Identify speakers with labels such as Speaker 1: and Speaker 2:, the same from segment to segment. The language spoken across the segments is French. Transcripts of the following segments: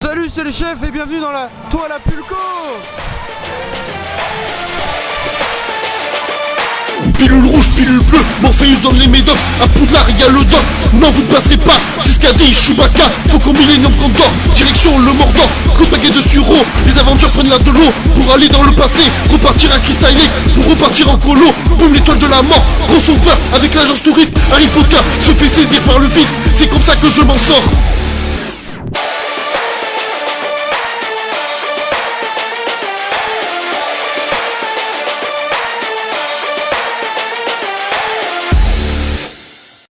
Speaker 1: Salut, c'est le chef et bienvenue dans la toile à Pulco.
Speaker 2: Pilule rouge, pilule bleue, Morpheus donne les médocs, à Poudlard y'a le doc. Non vous ne passerez pas, jusqu'à 10 Chewbacca, faut qu'au Millennium qu'on dort, direction le Mordor, coup de baguette de sureau, les Avengers prennent la de l'eau, pour aller dans le passé, repartir à Crystal Lake, pour repartir en colo, boum l'étoile de la mort, crossover avec l'agence touriste, Harry Potter se fait saisir par le fisc, c'est comme ça que je m'en sors.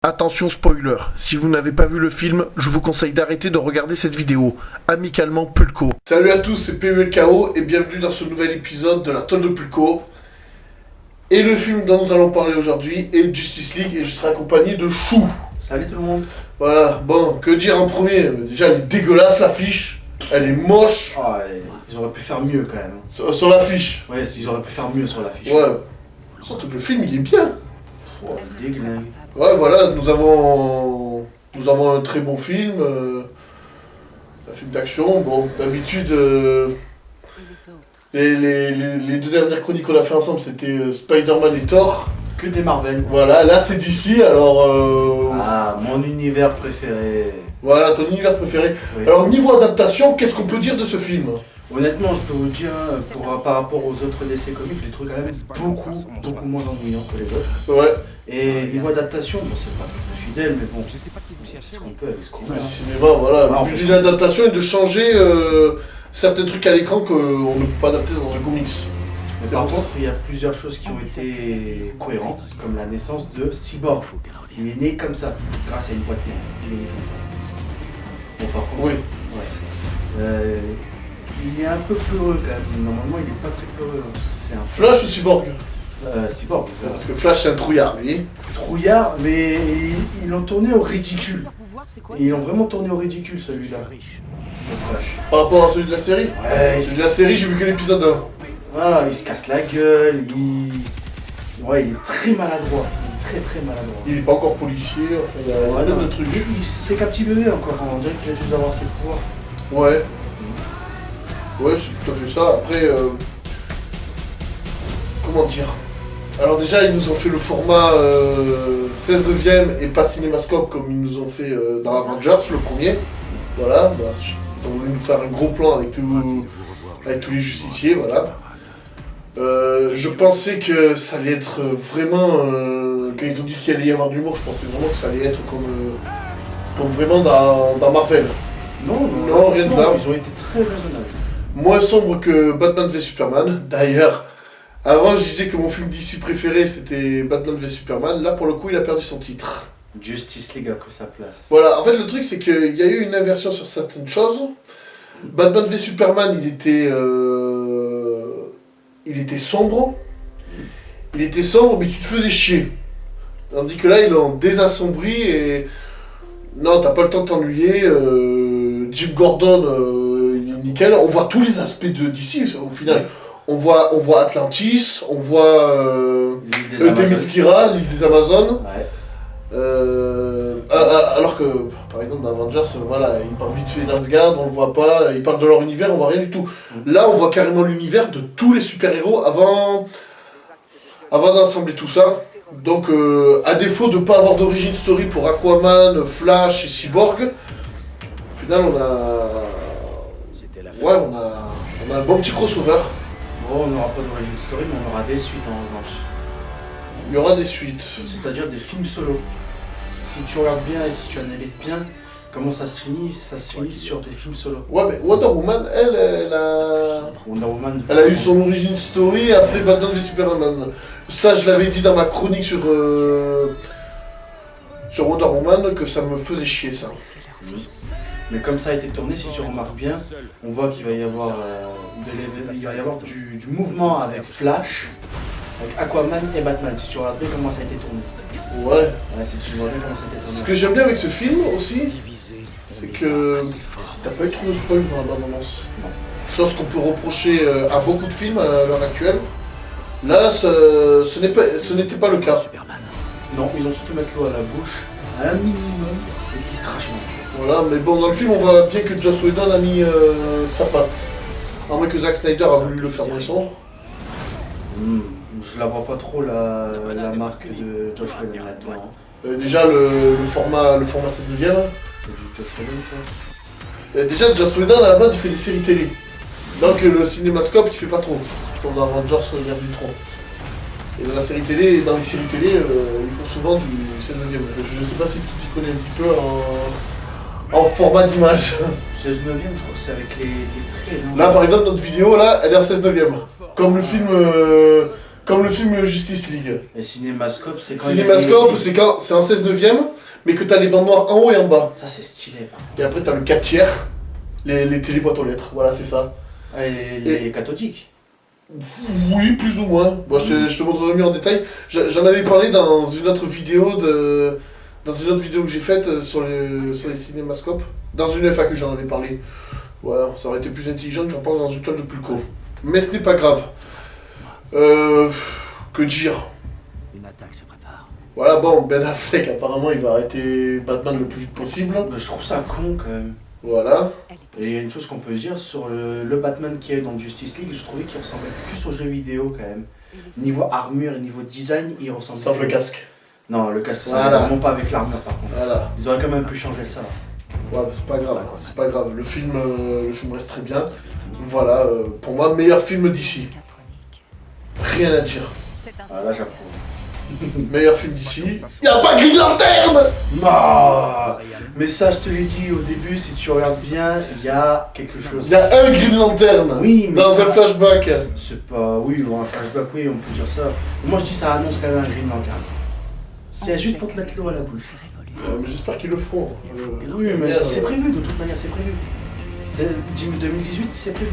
Speaker 2: Attention spoiler, si vous n'avez pas vu le film, je vous conseille d'arrêter de regarder cette vidéo. Amicalement Pulco. Salut à tous, c'est PULKO et bienvenue dans ce nouvel épisode de la tonne de Pulco. Et le film dont nous allons parler aujourd'hui est Justice League et je serai accompagné de Chou.
Speaker 3: Salut tout le monde.
Speaker 2: Voilà, bon, que dire en premier? Déjà elle est dégueulasse l'affiche, elle est moche.
Speaker 3: Ah, ils auraient pu faire mieux quand même.
Speaker 2: Sur l'affiche.
Speaker 3: Ouais, ils auraient pu faire mieux sur l'affiche.
Speaker 2: Ouais, surtout que le film il est bien.
Speaker 3: Oh, déglingue.
Speaker 2: Ouais, voilà, nous avons un très bon film, un film d'action. Bon, d'habitude, les deux dernières chroniques qu'on a fait ensemble, c'était Spider-Man et Thor.
Speaker 3: Que des Marvel.
Speaker 2: Voilà, là c'est DC, alors...
Speaker 3: Ah, mon univers préféré.
Speaker 2: Voilà, ton univers préféré.
Speaker 3: Oui.
Speaker 2: Alors, niveau adaptation, qu'est-ce qu'on peut dire de ce film?
Speaker 3: Honnêtement, je peux vous dire, par rapport aux autres DC Comics, je les trouve quand même beaucoup moins ennuyants que les autres.
Speaker 2: Ouais.
Speaker 3: Et niveau adaptation, bon, c'est pas tout fidèle, mais bon, je sais pas qui vous cherchez. Ce qu'on peut avec ce qu'on
Speaker 2: Le
Speaker 3: a.
Speaker 2: cinéma, voilà,
Speaker 3: Ouais,
Speaker 2: le but d'une adaptation est de changer certains trucs à l'écran qu'on ne peut pas adapter dans un comics.
Speaker 3: Mais par contre, il y a plusieurs choses qui ont été cohérentes, comme la naissance de Cyborg. Il est né comme ça, grâce à une boîte noire. Il est né comme ça. Bon, par contre,
Speaker 2: Oui.
Speaker 3: ouais. Il est un peu peureux quand même. Normalement, il est pas très peureux. Hein, parce que c'est un
Speaker 2: Flash ou Cyborg?
Speaker 3: Cyborg.
Speaker 2: Parce que Flash c'est un trouillard, lui.
Speaker 3: Trouillard, mais ils l'ont tourné au ridicule. Et ils l'ont vraiment tourné au ridicule celui-là. Le Flash.
Speaker 2: Par rapport à celui de la série?
Speaker 3: Ouais,
Speaker 2: Celui de la série, j'ai vu que l'épisode 1.
Speaker 3: voilà, il se casse la gueule, ouais, il est très maladroit. Il est très maladroit.
Speaker 2: Il est pas encore policier, enfin, il y a
Speaker 3: Ouais,
Speaker 2: plein
Speaker 3: non,
Speaker 2: de trucs.
Speaker 3: c'est qu'un petit bébé encore, on dirait qu'il a juste d'avoir ses pouvoirs.
Speaker 2: Ouais. Ouais, c'est tout à fait ça. Après, comment dire? Alors déjà, ils nous ont fait le format 16 neuvième et pas cinémascope comme ils nous ont fait dans Avengers, le premier. Voilà, bah, ils ont voulu nous faire un gros plan avec tous les justiciers, voilà. Je pensais que ça allait être vraiment... quand ils ont dit qu'il allait y avoir de l'humour, je pensais vraiment que ça allait être comme vraiment dans Marvel. Non, rien de là.
Speaker 3: Ils ont été très raisonnables.
Speaker 2: Moins sombre que Batman v Superman. D'ailleurs, avant je disais que mon film DC préféré c'était Batman v Superman. Là pour le coup il a perdu son titre.
Speaker 3: Justice League a pris sa place.
Speaker 2: Voilà, en fait le truc c'est qu'il y a eu une inversion sur certaines choses. Batman v Superman il était sombre. Il était sombre mais tu te faisais chier. Tandis que là ils l'ont désassombri et... Non, t'as pas le temps de t'ennuyer. Jim Gordon, il est nickel. On voit tous les aspects de DC au final. On voit Atlantis, on voit Themyscira, l'île des Amazones.
Speaker 3: Ouais.
Speaker 2: Alors que, par exemple, dans Avengers, voilà, il parle vite fait d'Asgard, on le voit pas. Il parle de leur univers, on voit rien du tout. Là, on voit carrément l'univers de tous les super-héros avant d'assembler tout ça. Donc, à défaut de ne pas avoir d'origine story pour Aquaman, Flash et Cyborg, au final, on a un bon petit crossover.
Speaker 3: Bon, on n'aura pas d'origine story, mais on aura des suites en revanche.
Speaker 2: Il y aura des suites.
Speaker 3: C'est-à-dire des films solo. Si tu regardes bien et si tu analyses bien comment ça se finit sur des films solo.
Speaker 2: Ouais, mais Wonder Woman, elle
Speaker 3: Wonder Woman.
Speaker 2: a eu son origin story après Batman v Superman. Ça, je l'avais dit dans ma chronique sur Wonder Woman que ça me faisait chier ça.
Speaker 3: Mais comme ça a été tourné, si tu remarques bien, on voit qu'il va y avoir, du mouvement avec Flash, avec Aquaman et Batman. Si tu regardes bien comment ça a été tourné.
Speaker 2: Ouais.
Speaker 3: Si tu vois bien comment ça a été tourné.
Speaker 2: Ce que j'aime bien avec ce film aussi, c'est que t'as pas écrit de spoil dans la bande-annonce.
Speaker 3: Non.
Speaker 2: Chose qu'on peut reprocher à beaucoup de films à l'heure actuelle. Là, ce n'était pas le cas.
Speaker 3: Non, ils ont surtout mettre l'eau à la bouche, à un minimum, et puis cracher dans le
Speaker 2: Voilà, mais bon, dans le film, on voit bien que Joss Whedon a mis sa patte. À moins que Zack Snyder a voulu le faire moins sombre.
Speaker 3: Je la vois pas trop la marque de Josh Whedon là-dedans.
Speaker 2: Déjà, le format 16 neuvième.
Speaker 3: C'est du Josh Whedon ça.
Speaker 2: Déjà, Joss Whedon, à la base, il fait des séries télé. Donc, le cinémascope, il fait pas trop. Ils sont dans Avengers, l'ère du tronc. Et dans la série télé, dans les séries télé, ils font souvent du 16 neuvième. Je sais pas si tu t'y connais un petit peu en format d'image.
Speaker 3: 16 neuvième, je crois que c'est avec les traits, non?
Speaker 2: Là, par exemple, notre vidéo, là, elle est en 16 neuvième. Comme le film Justice League.
Speaker 3: Et Cinémascope, c'est quand
Speaker 2: Cinémascope, c'est en 16 neuvième, mais que t'as les bandes noires en haut et en bas.
Speaker 3: Ça, c'est stylé. Par contre.
Speaker 2: Et après, t'as le 4 tiers, les téléboîtes aux lettres. Voilà, c'est ça.
Speaker 3: Ah, et les cathodiques.
Speaker 2: Oui, plus ou moins. Bon, je te montrerai mieux en détail. J'en avais parlé dans une autre vidéo que j'ai faite sur les cinémascopes. Dans une FAQ, j'en avais parlé. Voilà, ça aurait été plus intelligent que j'en parle dans une toile de Pulco. Mais ce n'est pas grave. Que dire?
Speaker 4: Une attaque se prépare.
Speaker 2: Voilà, bon, Ben Affleck, apparemment, il va arrêter Batman le plus vite possible.
Speaker 3: Bah, je trouve ça con quand même.
Speaker 2: Voilà.
Speaker 3: Et il y a une chose qu'on peut dire sur le Batman qui est dans Justice League, je trouvais qu'il ressemblait plus aux jeux vidéo quand même. Niveau armure et niveau design, il ressemble.
Speaker 2: Sauf le casque.
Speaker 3: Non, le casque, ça
Speaker 2: Voilà.
Speaker 3: va vraiment pas avec l'armure par contre.
Speaker 2: Voilà.
Speaker 3: Ils auraient quand même pu changer ça.
Speaker 2: Ouais, bah, c'est pas grave, hein, c'est pas grave. Le film reste très bien. Voilà, pour moi, meilleur film d'ici. Rien à dire.
Speaker 3: Ah, là, j'approuve.
Speaker 2: Meilleur film d'ici. Y'a pas Green Lantern!
Speaker 3: Non. Mais ça, je te l'ai dit au début, si tu regardes bien, il y a quelque chose.
Speaker 2: Y'a un Green Lantern!
Speaker 3: Oui, mais
Speaker 2: dans
Speaker 3: ça,
Speaker 2: un flashback.
Speaker 3: c'est pas... Oui, dans un flashback, oui, on peut dire ça. Mais moi, je dis ça annonce quand même un Green Lantern. C'est juste pour te mettre l'eau à la bouche.
Speaker 2: Mais j'espère qu'ils le feront.
Speaker 3: Oui, mais c'est prévu, de toute manière, c'est prévu. 2018, c'est prévu.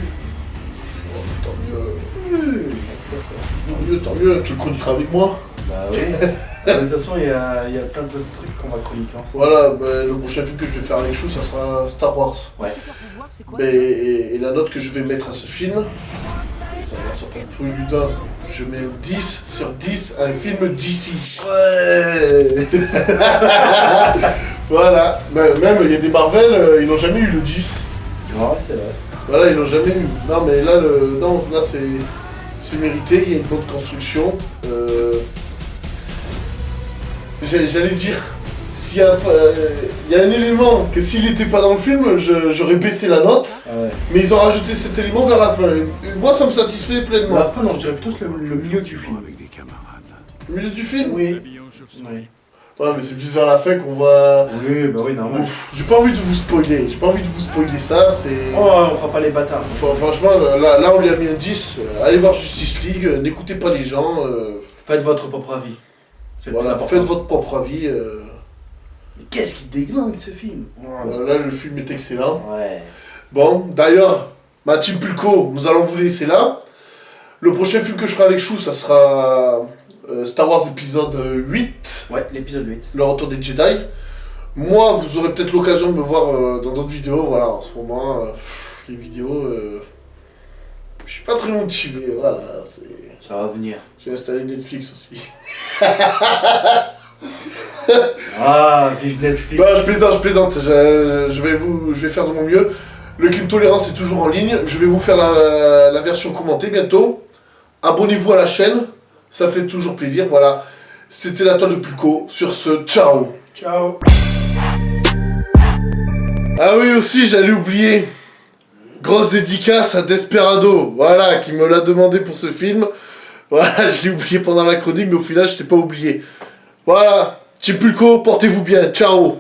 Speaker 2: Tant mieux. Tant mieux. Tu le chroniqueras avec moi.
Speaker 3: Bah oui. De toute façon, il y a plein d'autres trucs qu'on va chroniquer ensemble.
Speaker 2: Voilà, bah, le prochain film que je vais faire avec Chou, ça sera Star Wars.
Speaker 3: Ouais.
Speaker 2: Et la note que je vais mettre à ce film, ça va sur plus d'un. Je mets 10 sur 10 à un film d'ici.
Speaker 3: Ouais.
Speaker 2: Voilà. Bah, même, il y a des Marvel, ils n'ont jamais eu le 10.
Speaker 3: Ouais, c'est vrai.
Speaker 2: Voilà, ils l'ont jamais eu. Non, mais là, là c'est mérité, il y a une bonne construction. J'allais dire, s'il y a un élément que s'il n'était pas dans le film, j'aurais baissé la note.
Speaker 3: Ah ouais.
Speaker 2: Mais ils ont rajouté cet élément vers la fin. Et moi, ça me satisfait pleinement.
Speaker 3: La fin, non, je dirais plutôt le milieu du film.
Speaker 2: Le milieu du film?
Speaker 3: Oui.
Speaker 2: Ouais, mais c'est plus vers la fin qu'on va...
Speaker 3: Oui, bah oui, normal.
Speaker 2: Ouf, j'ai pas envie de vous spoiler. Ça, c'est...
Speaker 3: Oh, on fera pas les bâtards.
Speaker 2: Franchement, là, on lui a mis un 10. Allez voir Justice League, n'écoutez pas les gens.
Speaker 3: Faites votre propre avis. C'est le plus
Speaker 2: Voilà,
Speaker 3: important.
Speaker 2: faites votre propre avis.
Speaker 3: Mais qu'est-ce qui déglingue ce film?
Speaker 2: Là, le film est excellent.
Speaker 3: Ouais.
Speaker 2: Bon, d'ailleurs, ma team Pulco, nous allons vous laisser là. Le prochain film que je ferai avec Chou, ça sera Star Wars épisode 8.
Speaker 3: Ouais, l'épisode 8.
Speaker 2: Le retour des Jedi. Moi, vous aurez peut-être l'occasion de me voir dans d'autres vidéos. Voilà, en ce moment, les vidéos, je suis pas très motivé. Voilà,
Speaker 3: Ça va venir.
Speaker 2: j'ai installé Netflix aussi.
Speaker 3: Ah, vive Netflix.
Speaker 2: Bah, je plaisante. Je vais faire de mon mieux. Le Clip Tolérance est toujours en ligne. Je vais vous faire la version commentée bientôt. Abonnez-vous à la chaîne. Ça fait toujours plaisir. Voilà. C'était la toile de Pulco. Sur ce, ciao.
Speaker 3: Ciao.
Speaker 2: Ah oui, aussi, j'allais oublier. Grosse dédicace à Desperado. Voilà, qui me l'a demandé pour ce film. Voilà, je l'ai oublié pendant la chronique, mais au final, je t'ai pas oublié. Voilà. Team Pulco, portez-vous bien. Ciao.